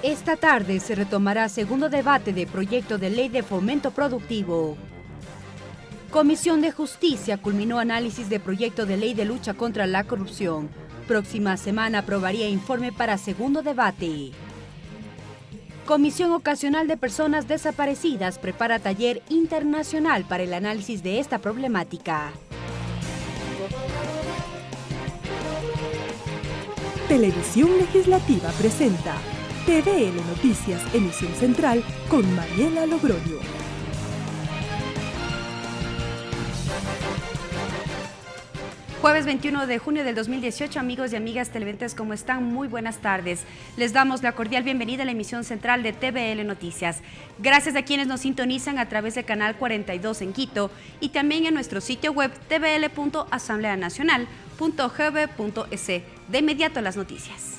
Esta tarde se retomará segundo debate de proyecto de ley de fomento productivo. Comisión de Justicia culminó análisis de proyecto de ley de lucha contra la corrupción. Próxima semana aprobaría informe para segundo debate. Comisión Ocasional de Personas Desaparecidas prepara taller internacional para el análisis de esta problemática. Televisión Legislativa presenta TVL Noticias, emisión central, con Mariela Logroño. Jueves 21 de junio del 2018, amigos y amigas televidentes, ¿cómo están? Muy buenas tardes. Les damos la cordial bienvenida a la emisión central de TVL Noticias. Gracias a quienes nos sintonizan a través del canal 42 en Quito y también en nuestro sitio web tvl.asambleanacional.gb.es. De inmediato las noticias.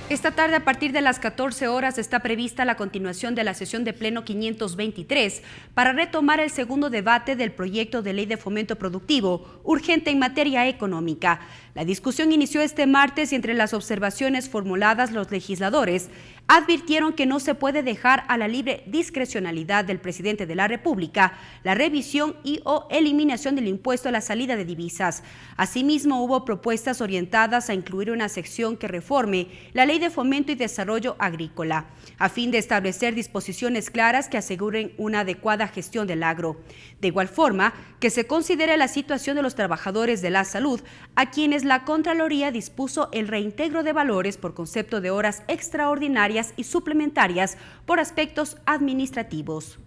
Esta tarde, a partir de las 14 horas, está prevista la continuación de la sesión de Pleno 523 para retomar el segundo debate del proyecto de ley de fomento productivo, urgente en materia económica. La discusión inició este martes y entre las observaciones formuladas, los legisladores advirtieron que no se puede dejar a la libre discrecionalidad del presidente de la República la revisión y o eliminación del impuesto a la salida de divisas. Asimismo, hubo propuestas orientadas a incluir una sección que reforme la Ley de Fomento y Desarrollo Agrícola, a fin de establecer disposiciones claras que aseguren una adecuada gestión del agro. De igual forma, que se considere la situación de los trabajadores de la salud, a quienes la Contraloría dispuso el reintegro de valores por concepto de horas extraordinarias y suplementarias por aspectos administrativos.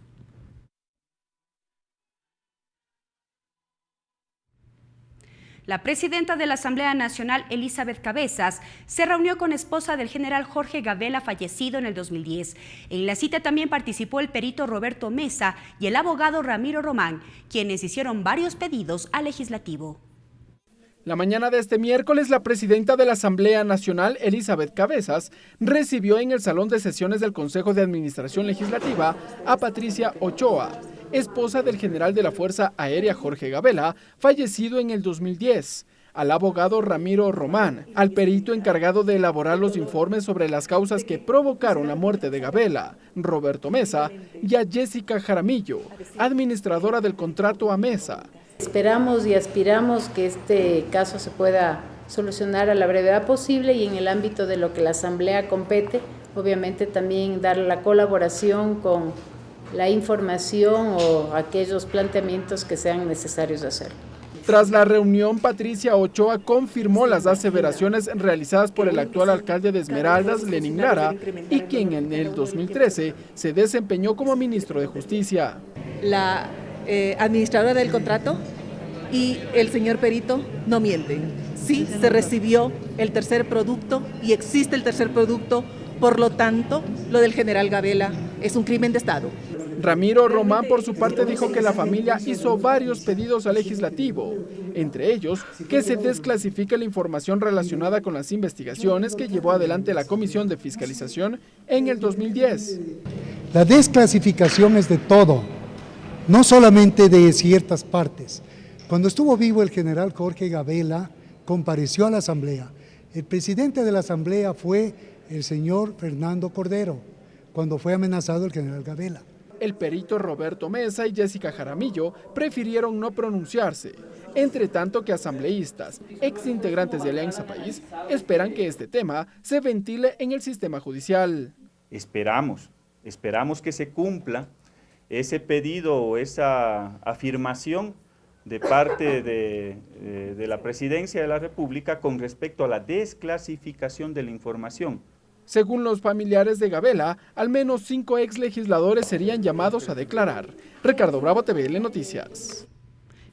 La presidenta de la Asamblea Nacional, Elizabeth Cabezas, se reunió con esposa del general Jorge Gabela, fallecido en el 2010. En la cita también participó el perito Roberto Mesa y el abogado Ramiro Román, quienes hicieron varios pedidos al legislativo. La mañana de este miércoles, la presidenta de la Asamblea Nacional, Elizabeth Cabezas, recibió en el Salón de Sesiones del Consejo de Administración Legislativa a Patricia Ochoa, esposa del general de la Fuerza Aérea Jorge Gabela, fallecido en el 2010, al abogado Ramiro Román, al perito encargado de elaborar los informes sobre las causas que provocaron la muerte de Gabela, Roberto Mesa, y a Jessica Jaramillo, administradora del contrato a Mesa. Esperamos y aspiramos que este caso se pueda solucionar a la brevedad posible y en el ámbito de lo que la Asamblea compete, obviamente también dar la colaboración con la información o aquellos planteamientos que sean necesarios hacer. Tras la reunión, Patricia Ochoa confirmó las aseveraciones realizadas por el actual alcalde de Esmeraldas, Lenín Lara, y quien en el 2013 se desempeñó como ministro de Justicia. La administradora del contrato y el señor perito no mienten. Sí, se recibió el tercer producto y existe el tercer producto, por lo tanto, lo del general Gabela es un crimen de Estado. Ramiro Román, por su parte, dijo que la familia hizo varios pedidos al legislativo, entre ellos que se desclasifique la información relacionada con las investigaciones que llevó adelante la Comisión de Fiscalización en el 2010. La desclasificación es de todo, no solamente de ciertas partes. Cuando estuvo vivo el general Jorge Gabela, compareció a la Asamblea. El presidente de la Asamblea fue el señor Fernando Cordero, cuando fue amenazado el general Gabela. El perito Roberto Mesa y Jessica Jaramillo prefirieron no pronunciarse, entre tanto que asambleístas, exintegrantes de Alianza País, esperan que este tema se ventile en el sistema judicial. Esperamos que se cumpla ese pedido o esa afirmación de parte de la Presidencia de la República con respecto a la desclasificación de la información. Según los familiares de Gabela, al menos 5 exlegisladores serían llamados a declarar. Ricardo Bravo, TVL Noticias.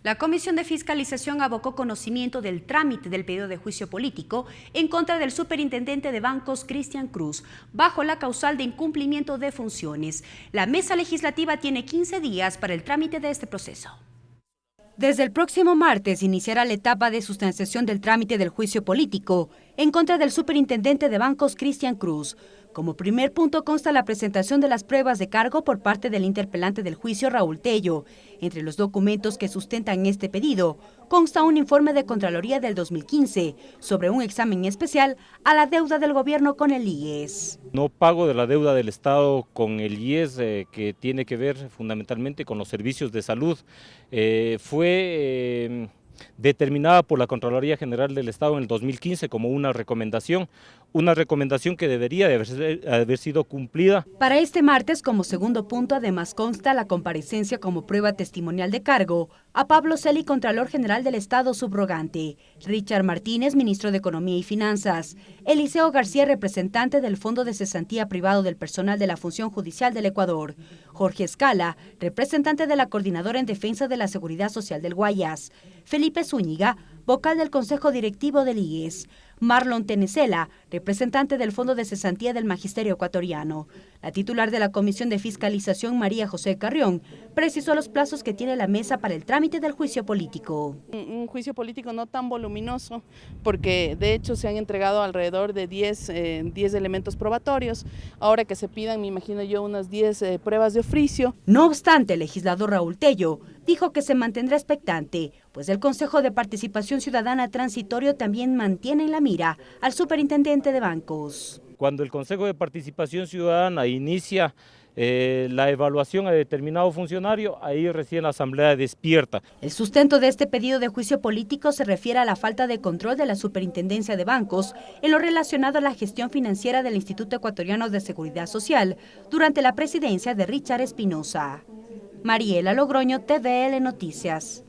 La Comisión de Fiscalización abocó conocimiento del trámite del pedido de juicio político en contra del superintendente de bancos, Cristian Cruz, bajo la causal de incumplimiento de funciones. La mesa legislativa tiene 15 días para el trámite de este proceso. Desde el próximo martes iniciará la etapa de sustanciación del trámite del juicio político en contra del superintendente de bancos, Cristian Cruz, Como primer punto consta la presentación de las pruebas de cargo por parte del interpelante del juicio, Raúl Tello. Entre los documentos que sustentan este pedido consta un informe de Contraloría del 2015 sobre un examen especial a la deuda del gobierno con el IES. No pago de la deuda del Estado con el IES, que tiene que ver fundamentalmente con los servicios de salud, fue determinada por la Contraloría General del Estado en el 2015 como una recomendación que debería de haber sido cumplida. Para este martes, como segundo punto, además consta la comparecencia como prueba testimonial de cargo a Pablo Celi, Contralor General del Estado subrogante, Richard Martínez, Ministro de Economía y Finanzas, Eliseo García, representante del Fondo de Cesantía Privado del Personal de la Función Judicial del Ecuador, Jorge Escala, representante de la Coordinadora en Defensa de la Seguridad Social del Guayas, Felipe Zúñiga, vocal del Consejo Directivo del IES, Marlon Tenecela, representante del Fondo de Cesantía del Magisterio Ecuatoriano. La titular de la Comisión de Fiscalización, María José Carrión, precisó los plazos que tiene la mesa para el trámite del juicio político. Un juicio político no tan voluminoso, porque de hecho se han entregado alrededor de 10 elementos probatorios. Ahora que se pidan, me imagino yo, unas 10 pruebas de oficio. No obstante, el legislador Raúl Tello dijo que se mantendrá expectante, pues el Consejo de Participación Ciudadana Transitorio también mantiene en la mira al superintendente de bancos. Cuando el Consejo de Participación Ciudadana inicia la evaluación a determinado funcionario, ahí recién la Asamblea despierta. El sustento de este pedido de juicio político se refiere a la falta de control de la Superintendencia de Bancos en lo relacionado a la gestión financiera del Instituto Ecuatoriano de Seguridad Social durante la presidencia de Richard Espinosa. Mariela Logroño, TVL Noticias.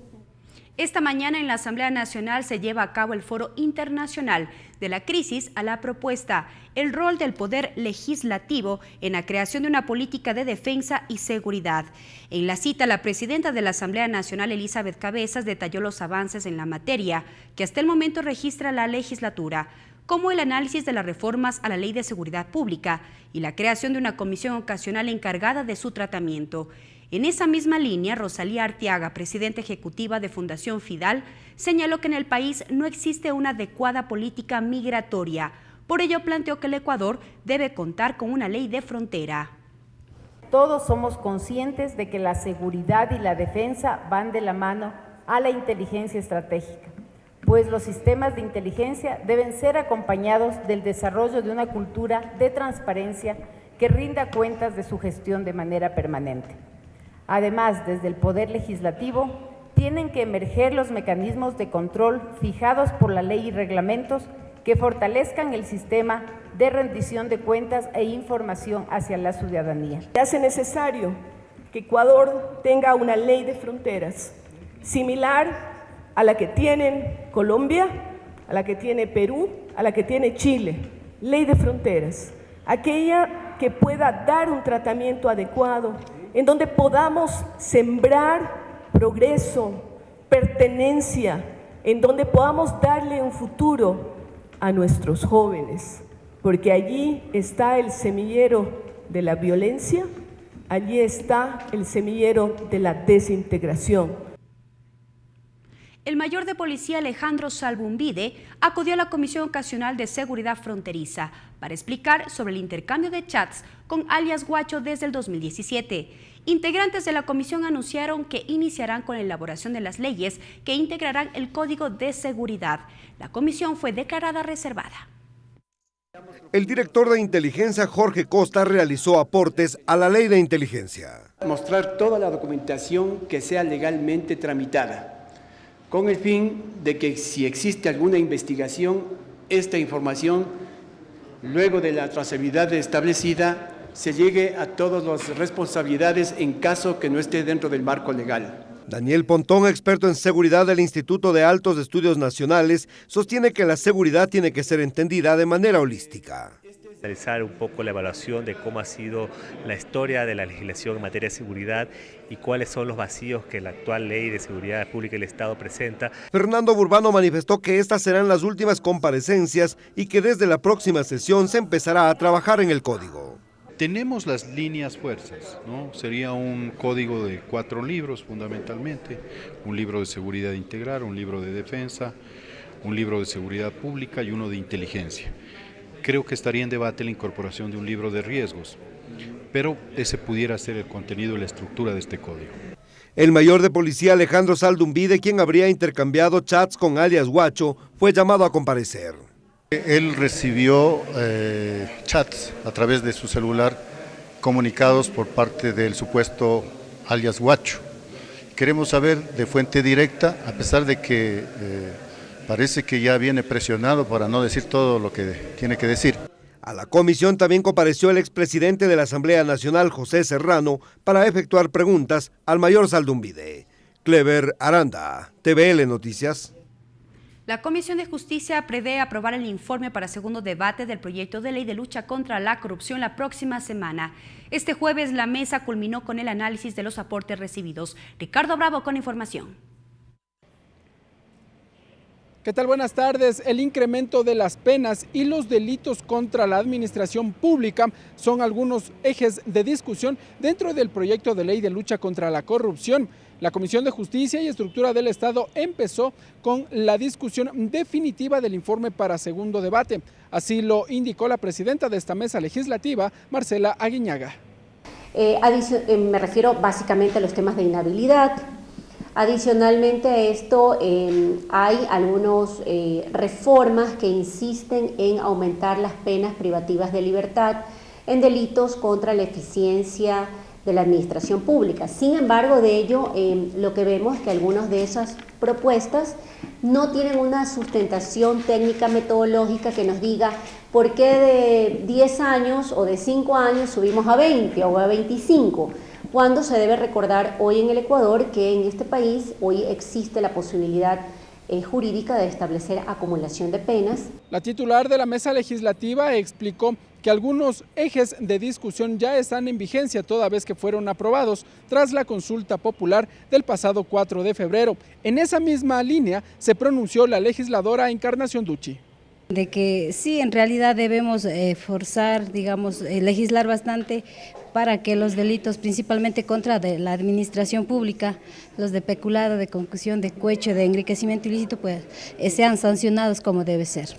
Esta mañana en la Asamblea Nacional se lleva a cabo el Foro Internacional de la Crisis a la Propuesta, el rol del Poder Legislativo en la creación de una política de defensa y seguridad. En la cita, la presidenta de la Asamblea Nacional, Elizabeth Cabezas, detalló los avances en la materia que hasta el momento registra la legislatura, como el análisis de las reformas a la Ley de Seguridad Pública y la creación de una comisión ocasional encargada de su tratamiento. En esa misma línea, Rosalía Arteaga, presidenta ejecutiva de Fundación Fidal, señaló que en el país no existe una adecuada política migratoria. Por ello, planteó que el Ecuador debe contar con una ley de frontera. Todos somos conscientes de que la seguridad y la defensa van de la mano a la inteligencia estratégica, pues los sistemas de inteligencia deben ser acompañados del desarrollo de una cultura de transparencia que rinda cuentas de su gestión de manera permanente. Además, desde el Poder Legislativo, tienen que emerger los mecanismos de control fijados por la ley y reglamentos que fortalezcan el sistema de rendición de cuentas e información hacia la ciudadanía. Se hace necesario que Ecuador tenga una ley de fronteras similar a la que tienen Colombia, a la que tiene Perú, a la que tiene Chile. Ley de fronteras, aquella que pueda dar un tratamiento adecuado, en donde podamos sembrar progreso, pertenencia, en donde podamos darle un futuro a nuestros jóvenes, porque allí está el semillero de la violencia, allí está el semillero de la desintegración. El mayor de policía Alejandro Salbumbide acudió a la Comisión Ocasional de Seguridad Fronteriza para explicar sobre el intercambio de chats con alias Guacho desde el 2017. Integrantes de la comisión anunciaron que iniciarán con la elaboración de las leyes que integrarán el Código de Seguridad. La comisión fue declarada reservada. El director de inteligencia, Jorge Costa, realizó aportes a la ley de inteligencia. Mostrar toda la documentación que sea legalmente tramitada, con el fin de que si existe alguna investigación, esta información, luego de la trazabilidad establecida, se llegue a todas las responsabilidades en caso que no esté dentro del marco legal. Daniel Pontón, experto en seguridad del Instituto de Altos Estudios Nacionales, sostiene que la seguridad tiene que ser entendida de manera holística. Realizar un poco la evaluación de cómo ha sido la historia de la legislación en materia de seguridad y cuáles son los vacíos que la actual Ley de Seguridad Pública del Estado presenta. Fernando Burbano manifestó que estas serán las últimas comparecencias y que desde la próxima sesión se empezará a trabajar en el código. Tenemos las líneas fuerzas, ¿no? Sería un código de 4 libros fundamentalmente, un libro de seguridad integral, un libro de defensa, un libro de seguridad pública y uno de inteligencia. creo que estaría en debate la incorporación de un libro de riesgos, pero ese pudiera ser el contenido y la estructura de este código. El mayor de policía Alejandro Saldumbide, quien habría intercambiado chats con alias Guacho, fue llamado a comparecer. Él recibió chats a través de su celular comunicados por parte del supuesto alias Guacho. Queremos saber de fuente directa, a pesar de que parece que ya viene presionado para no decir todo lo que tiene que decir. A la comisión también compareció el expresidente de la Asamblea Nacional, José Serrano, para efectuar preguntas al mayor Saldumbide. Clever Aranda, TVL Noticias. La Comisión de Justicia prevé aprobar el informe para segundo debate del proyecto de ley de lucha contra la corrupción la próxima semana. Este jueves la mesa culminó con el análisis de los aportes recibidos. Ricardo Bravo con información. ¿Qué tal? Buenas tardes. El incremento de las penas y los delitos contra la administración pública son algunos ejes de discusión dentro del proyecto de ley de lucha contra la corrupción. La Comisión de Justicia y Estructura del Estado empezó con la discusión definitiva del informe para segundo debate. Así lo indicó la presidenta de esta mesa legislativa, Marcela Aguiñaga. Me refiero básicamente a los temas de inhabilidad. Adicionalmente a esto, hay algunas reformas que insisten en aumentar las penas privativas de libertad en delitos contra la eficiencia de la administración pública. Sin embargo, de ello, lo que vemos es que algunas de esas propuestas no tienen una sustentación técnica metodológica que nos diga por qué de 10 años o de 5 años subimos a 20 o a 25. Cuando se debe recordar hoy en el Ecuador que en este país hoy existe la posibilidad jurídica de establecer acumulación de penas. La titular de la mesa legislativa explicó que algunos ejes de discusión ya están en vigencia toda vez que fueron aprobados tras la consulta popular del pasado 4 de febrero. En esa misma línea se pronunció la legisladora Encarnación Ducci. De que sí, en realidad debemos forzar, legislar bastante para que los delitos, principalmente contra la administración pública, los de peculado, de concusión, de cohecho, de enriquecimiento ilícito, pues sean sancionados como debe ser.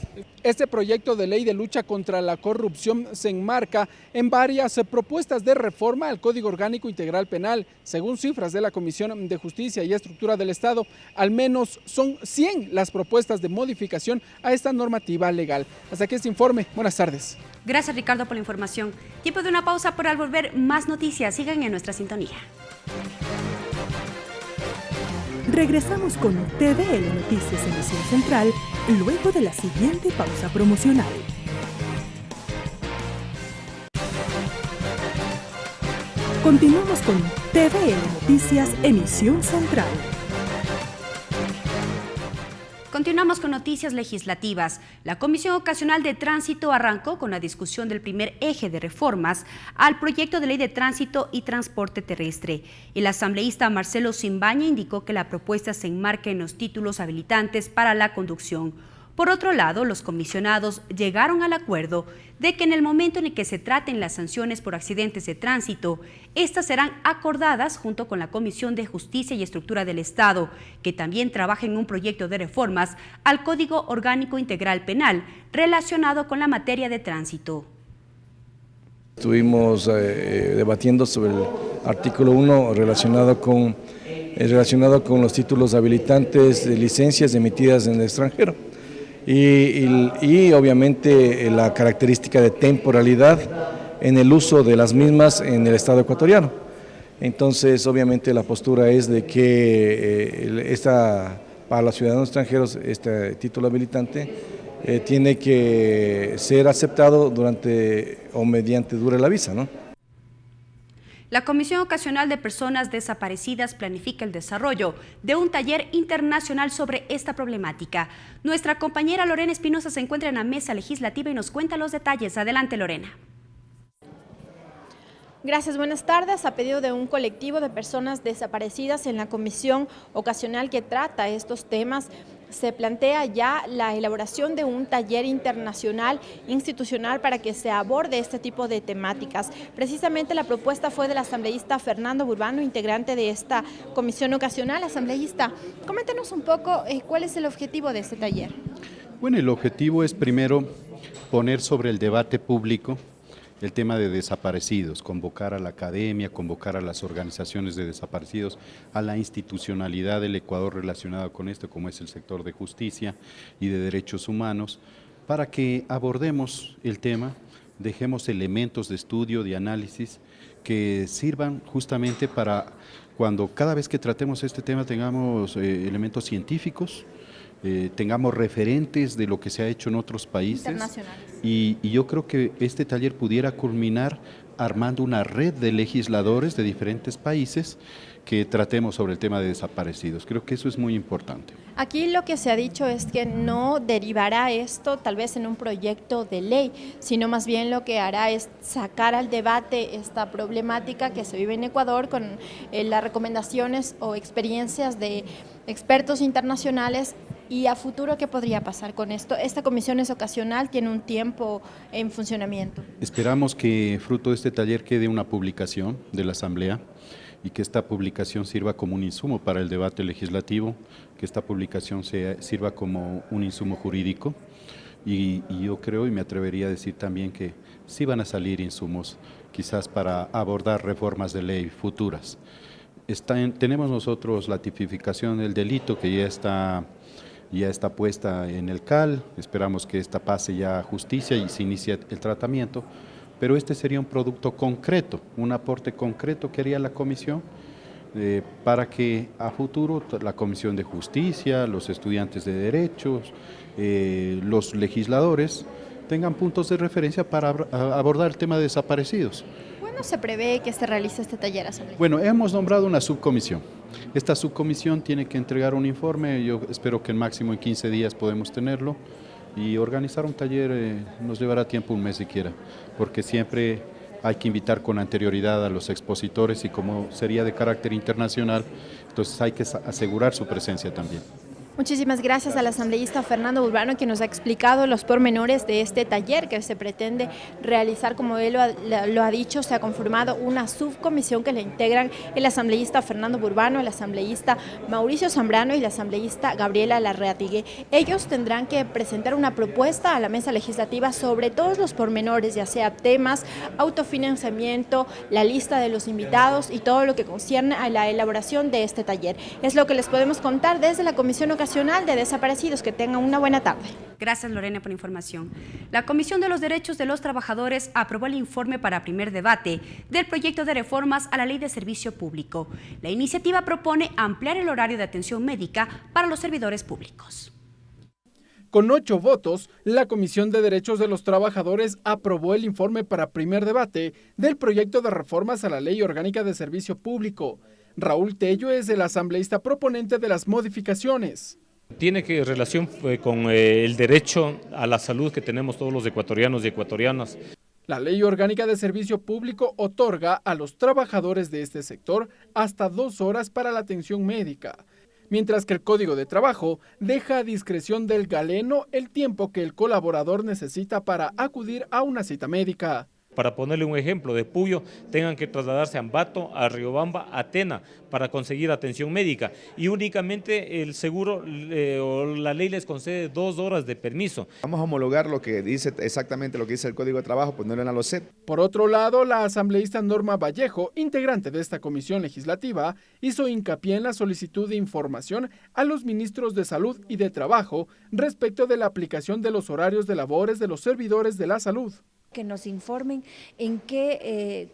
Este proyecto de ley de lucha contra la corrupción se enmarca en varias propuestas de reforma al Código Orgánico Integral Penal. Según cifras de la Comisión de Justicia y Estructura del Estado, al menos son 100 las propuestas de modificación a esta normativa legal. Hasta aquí este informe. Buenas tardes. Gracias, Ricardo, por la información. Tiempo de una pausa, por al volver más noticias. Sigan en nuestra sintonía. Regresamos con TVL Noticias Emisión Central luego de la siguiente pausa promocional. Continuamos con TVL Noticias Emisión Central. Continuamos con noticias legislativas. La Comisión Ocasional de Tránsito arrancó con la discusión del primer eje de reformas al proyecto de ley de tránsito y transporte terrestre. El asambleísta Marcelo Simbaña indicó que la propuesta se enmarca en los títulos habilitantes para la conducción. Por otro lado, los comisionados llegaron al acuerdo de que en el momento en el que se traten las sanciones por accidentes de tránsito, estas serán acordadas junto con la Comisión de Justicia y Estructura del Estado, que también trabaja en un proyecto de reformas al Código Orgánico Integral Penal relacionado con la materia de tránsito. Estuvimos debatiendo sobre el artículo 1 relacionado con los títulos habilitantes de licencias emitidas en el extranjero. Y obviamente la característica de temporalidad en el uso de las mismas en el Estado ecuatoriano. Entonces, obviamente la postura es de que para los ciudadanos extranjeros este título habilitante tiene que ser aceptado durante o mediante dure la visa, ¿no? La Comisión Ocasional de Personas Desaparecidas planifica el desarrollo de un taller internacional sobre esta problemática. Nuestra compañera Lorena Espinosa se encuentra en la mesa legislativa y nos cuenta los detalles. Adelante, Lorena. Gracias, buenas tardes. A pedido de un colectivo de personas desaparecidas en la Comisión Ocasional que trata estos temas, se plantea ya la elaboración de un taller internacional institucional para que se aborde este tipo de temáticas. Precisamente la propuesta fue del asambleísta Fernando Burbano, integrante de esta comisión ocasional. Asambleísta, coméntenos un poco cuál es el objetivo de este taller. Bueno, el objetivo es primero poner sobre el debate público el tema de desaparecidos, convocar a la academia, convocar a las organizaciones de desaparecidos, a la institucionalidad del Ecuador relacionada con esto, como es el sector de justicia y de derechos humanos, para que abordemos el tema, dejemos elementos de estudio, de análisis, que sirvan justamente para cuando cada vez que tratemos este tema tengamos elementos científicos, tengamos referentes de lo que se ha hecho en otros países y yo creo que este taller pudiera culminar armando una red de legisladores de diferentes países que tratemos sobre el tema de desaparecidos. Creo que eso es muy importante. Aquí lo que se ha dicho es que no derivará esto tal vez en un proyecto de ley, sino más bien lo que hará es sacar al debate esta problemática que se vive en Ecuador con las recomendaciones o experiencias de expertos internacionales. ¿Y a futuro qué podría pasar con esto? Esta comisión es ocasional, tiene un tiempo en funcionamiento. Esperamos que fruto de este taller quede una publicación de la Asamblea y que esta publicación sirva como un insumo para el debate legislativo, que esta publicación sirva como un insumo jurídico y yo creo y me atrevería a decir también que sí van a salir insumos quizás para abordar reformas de ley futuras. Tenemos nosotros la tipificación del delito que ya está puesta en el CAL, esperamos que esta pase ya a justicia y se inicie el tratamiento, pero este sería un producto concreto, un aporte concreto que haría la comisión para que a futuro la Comisión de Justicia, los estudiantes de Derechos, los legisladores tengan puntos de referencia para abordar el tema de desaparecidos. ¿Cuándo se prevé que se realice este taller asambleísta? Bueno, hemos nombrado una subcomisión. Esta subcomisión tiene que entregar un informe, yo espero que en máximo en 15 días podemos tenerlo y organizar un taller nos llevará tiempo, un mes siquiera, porque siempre hay que invitar con anterioridad a los expositores y como sería de carácter internacional, entonces hay que asegurar su presencia también. Muchísimas gracias al asambleísta Fernando Urbano, que nos ha explicado los pormenores de este taller que se pretende realizar. Como él lo ha dicho, se ha conformado una subcomisión que le integran el asambleísta Fernando Urbano, el asambleísta Mauricio Zambrano y la asambleísta Gabriela Larreatigui. Ellos tendrán que presentar una propuesta a la mesa legislativa sobre todos los pormenores, ya sea temas, autofinanciamiento, la lista de los invitados y todo lo que concierne a la elaboración de este taller. Es lo que les podemos contar desde la Comisión Ocasional de Desaparecidos. Que tengan una buena tarde. Gracias, Lorena, por la información. La Comisión de los Derechos de los Trabajadores aprobó el informe para primer debate del proyecto de reformas a la Ley de Servicio Público. La iniciativa propone ampliar el horario de atención médica para los servidores públicos. Con 8 votos, la Comisión de Derechos de los Trabajadores aprobó el informe para primer debate del proyecto de reformas a la Ley Orgánica de Servicio Público. Raúl Tello es el asambleísta proponente de las modificaciones. Tiene que relación con el derecho a la salud que tenemos todos los ecuatorianos y ecuatorianas. La Ley Orgánica de Servicio Público otorga a los trabajadores de este sector hasta 2 horas para la atención médica, mientras que el Código de Trabajo deja a discreción del galeno el tiempo que el colaborador necesita para acudir a una cita médica. Para ponerle un ejemplo, de Puyo tengan que trasladarse a Ambato, a Riobamba, a Tena para conseguir atención médica y únicamente el seguro o la ley les concede 2 horas de permiso. Vamos a homologar lo que dice exactamente lo que dice el Código de Trabajo, ponerlo en la LOCET. Por otro lado, la asambleísta Norma Vallejo, integrante de esta comisión legislativa, hizo hincapié en la solicitud de información a los ministros de Salud y de Trabajo respecto de la aplicación de los horarios de labores de los servidores de la salud. Que nos informen en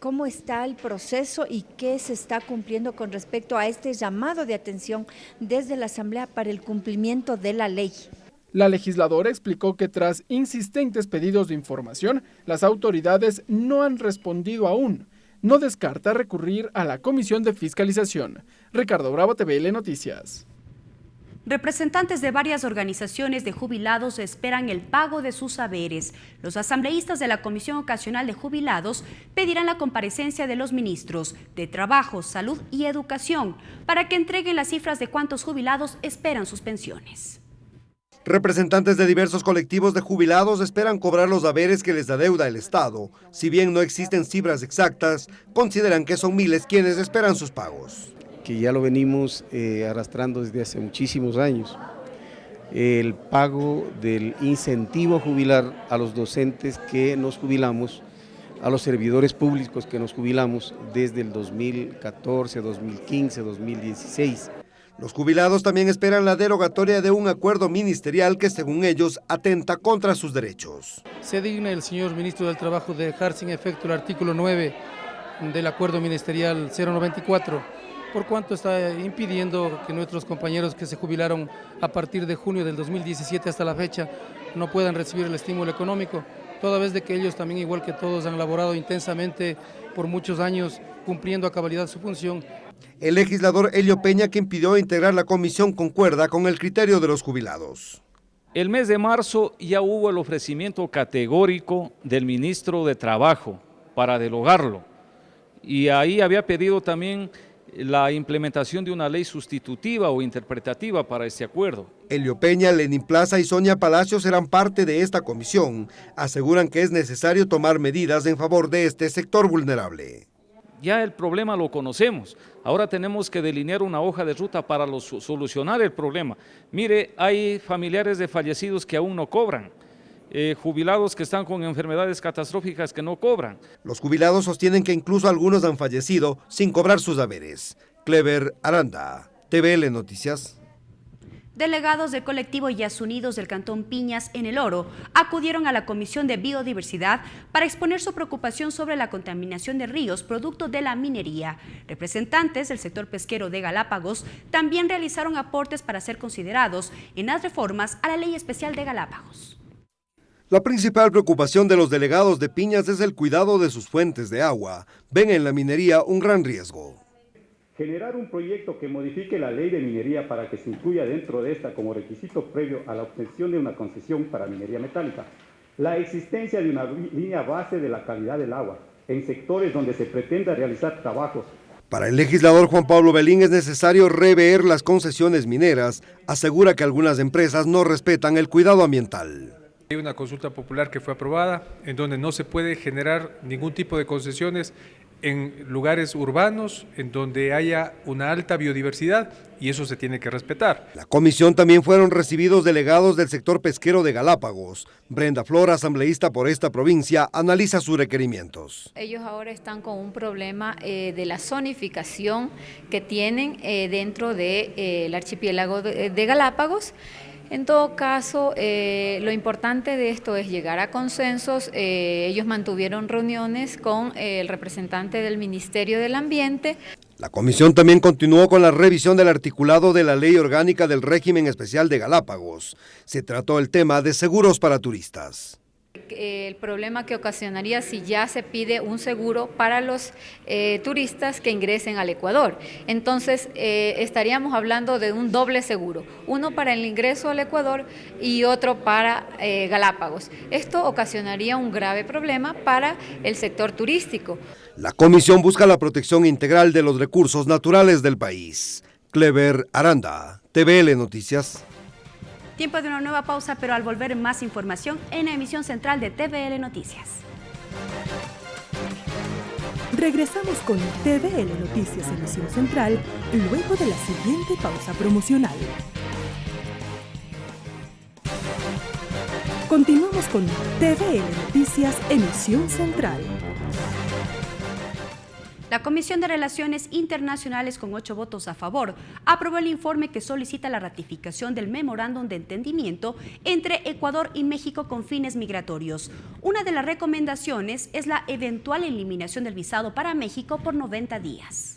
cómo está el proceso y qué se está cumpliendo con respecto a este llamado de atención desde la Asamblea para el cumplimiento de la ley. La legisladora explicó que tras insistentes pedidos de información, las autoridades no han respondido aún. No descarta recurrir a la Comisión de Fiscalización. Ricardo Bravo, TVL Noticias. Representantes de varias organizaciones de jubilados esperan el pago de sus haberes. Los asambleístas de la Comisión Ocasional de Jubilados pedirán la comparecencia de los ministros de Trabajo, Salud y Educación para que entreguen las cifras de cuántos jubilados esperan sus pensiones. Representantes de diversos colectivos de jubilados esperan cobrar los haberes que les adeuda el Estado. Si bien no existen cifras exactas, consideran que son miles quienes esperan sus pagos. Que ya lo venimos arrastrando desde hace muchísimos años. el pago del incentivo jubilar a los docentes que nos jubilamos, a los servidores públicos que nos jubilamos desde el 2014, 2015, 2016. Los jubilados también esperan la derogatoria de un acuerdo ministerial que, según ellos, atenta contra sus derechos. Se digna el señor ministro del Trabajo de dejar sin efecto el artículo 9 del acuerdo ministerial 094, por cuanto está impidiendo que nuestros compañeros que se jubilaron a partir de junio del 2017 hasta la fecha no puedan recibir el estímulo económico, toda vez de que ellos también, igual que todos, han laborado intensamente por muchos años cumpliendo a cabalidad su función. El legislador Elio Peña, quien pidió integrar la comisión, concuerda con el criterio de los jubilados. El mes de marzo ya hubo el ofrecimiento categórico del ministro de Trabajo para derogarlo, y ahí había pedido también la implementación de una ley sustitutiva o interpretativa para este acuerdo. Elio Peña, Lenín Plaza y Sonia Palacio serán parte de esta comisión. Aseguran que es necesario tomar medidas en favor de este sector vulnerable. Ya el problema lo conocemos, ahora tenemos que delinear una hoja de ruta para solucionar el problema. Mire, hay familiares de fallecidos que aún no cobran, jubilados que están con enfermedades catastróficas que no cobran. Los jubilados sostienen que incluso algunos han fallecido sin cobrar sus haberes. Clever Aranda, TVL Noticias. Delegados del colectivo Yas Unidos del Cantón Piñas en El Oro acudieron a la Comisión de Biodiversidad para exponer su preocupación sobre la contaminación de ríos producto de la minería. Representantes del sector pesquero de Galápagos también realizaron aportes para ser considerados en las reformas a la Ley Especial de Galápagos. La principal preocupación de los delegados de Piñas es el cuidado de sus fuentes de agua. Ven en la minería un gran riesgo. Generar un proyecto que modifique la ley de minería para que se incluya dentro de esta como requisito previo a la obtención de una concesión para minería metálica, la existencia de una línea base de la calidad del agua en sectores donde se pretenda realizar trabajos. Para el legislador Juan Pablo Belín es necesario rever las concesiones mineras. Asegura que algunas empresas no respetan el cuidado ambiental. Hay una consulta popular que fue aprobada en donde no se puede generar ningún tipo de concesiones en lugares urbanos en donde haya una alta biodiversidad, y eso se tiene que respetar. La comisión también fueron recibidos delegados del sector pesquero de Galápagos. Brenda Flor, asambleísta por esta provincia, analiza sus requerimientos. Ellos ahora están con un problema de la zonificación que tienen dentro del archipiélago de Galápagos. En todo caso, lo importante de esto es llegar a consensos. Ellos mantuvieron reuniones con el representante del Ministerio del Ambiente. La comisión también continuó con la revisión del articulado de la Ley Orgánica del Régimen Especial de Galápagos. Se trató el tema de seguros para turistas. El problema que ocasionaría si ya se pide un seguro para los turistas que ingresen al Ecuador. Entonces estaríamos hablando de un doble seguro, uno para el ingreso al Ecuador y otro para Galápagos. Esto ocasionaría un grave problema para el sector turístico. La comisión busca la protección integral de los recursos naturales del país. Clever Aranda, TVL Noticias. Tiempo de una nueva pausa, pero al volver más información en la emisión central de TVL Noticias. Regresamos con TVL Noticias emisión central luego de la siguiente pausa promocional. Continuamos con TVL Noticias emisión central. La Comisión de Relaciones Internacionales, con 8 votos a favor, aprobó el informe que solicita la ratificación del memorándum de entendimiento entre Ecuador y México con fines migratorios. Una de las recomendaciones es la eventual eliminación del visado para México por 90 días.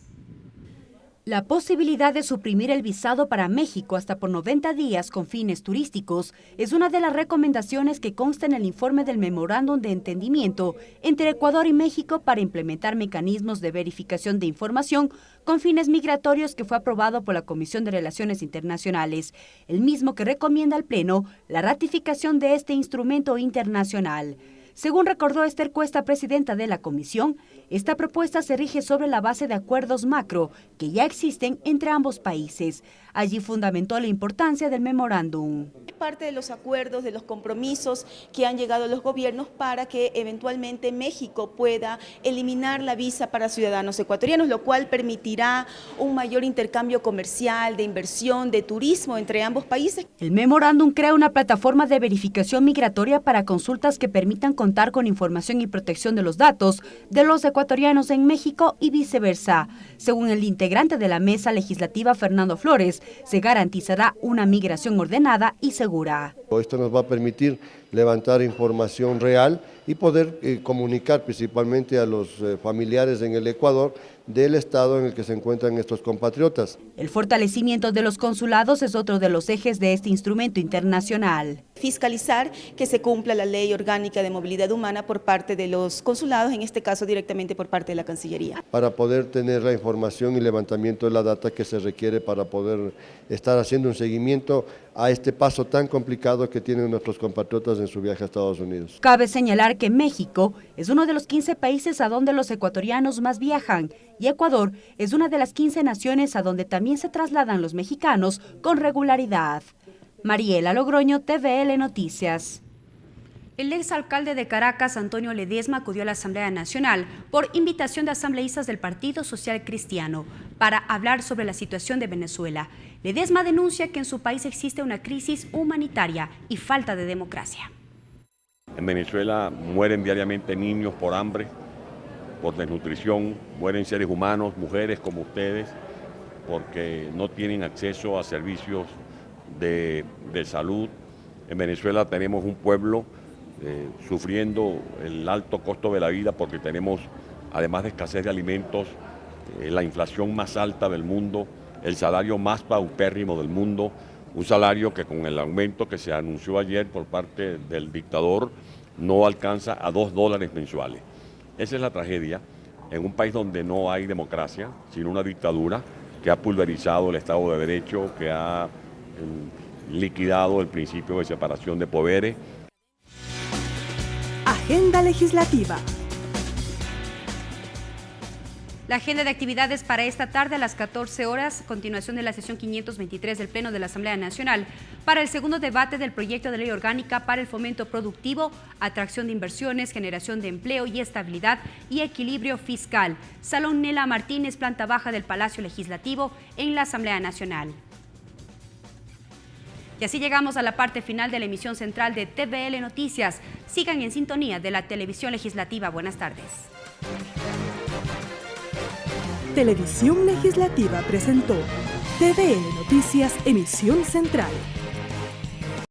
La posibilidad de suprimir el visado para México hasta por 90 días con fines turísticos es una de las recomendaciones que consta en el informe del memorándum de entendimiento entre Ecuador y México para implementar mecanismos de verificación de información con fines migratorios, que fue aprobado por la Comisión de Relaciones Internacionales, el mismo que recomienda al Pleno la ratificación de este instrumento internacional. Según recordó Esther Cuesta, presidenta de la comisión, esta propuesta se rige sobre la base de acuerdos macro que ya existen entre ambos países. Allí fundamentó la importancia del memorándum. Parte de los acuerdos, de los compromisos que han llegado los gobiernos para que eventualmente México pueda eliminar la visa para ciudadanos ecuatorianos, lo cual permitirá un mayor intercambio comercial, de inversión, de turismo entre ambos países. El memorándum crea una plataforma de verificación migratoria para consultas que permitan contar con información y protección de los datos de los ecuatorianos en México y viceversa. Según el integrante de la mesa legislativa, Fernando Flores, se garantizará una migración ordenada y segura. Esto nos va a permitir levantar información real y poder comunicar principalmente a los familiares en el Ecuador del estado en el que se encuentran estos compatriotas. El fortalecimiento de los consulados es otro de los ejes de este instrumento internacional. Fiscalizar que se cumpla la ley orgánica de movilidad humana por parte de los consulados, en este caso directamente por parte de la Cancillería. Para poder tener la información y levantamiento de la data que se requiere para poder estar haciendo un seguimiento a este paso tan complicado que tienen nuestros compatriotas en su viaje a Estados Unidos. Cabe señalar que México es uno de los 15 países a donde los ecuatorianos más viajan y Ecuador es una de las 15 naciones a donde también se trasladan los mexicanos con regularidad. Mariela Logroño, TVL Noticias. El exalcalde de Caracas, Antonio Ledesma, acudió a la Asamblea Nacional por invitación de asambleístas del Partido Social Cristiano para hablar sobre la situación de Venezuela. Ledesma denuncia que en su país existe una crisis humanitaria y falta de democracia. En Venezuela mueren diariamente niños por hambre, por desnutrición, mueren seres humanos, mujeres como ustedes, porque no tienen acceso a servicios de salud. En Venezuela tenemos un pueblo sufriendo el alto costo de la vida porque tenemos, además de escasez de alimentos, la inflación más alta del mundo, el salario más paupérrimo del mundo, un salario que con el aumento que se anunció ayer por parte del dictador no alcanza a $2 mensuales. Esa es la tragedia en un país donde no hay democracia, sino una dictadura que ha pulverizado el Estado de Derecho, que ha liquidado el principio de separación de poderes. Agenda legislativa. La agenda de actividades para esta tarde a las 14 horas, continuación de la sesión 523 del Pleno de la Asamblea Nacional, para el segundo debate del proyecto de ley orgánica para el fomento productivo, atracción de inversiones, generación de empleo y estabilidad y equilibrio fiscal. Salón Nela Martínez, planta baja del Palacio Legislativo en la Asamblea Nacional. Y así llegamos a la parte final de la emisión central de TVL Noticias. Sigan en sintonía de la televisión legislativa. Buenas tardes. Televisión Legislativa presentó TVL Noticias, emisión central.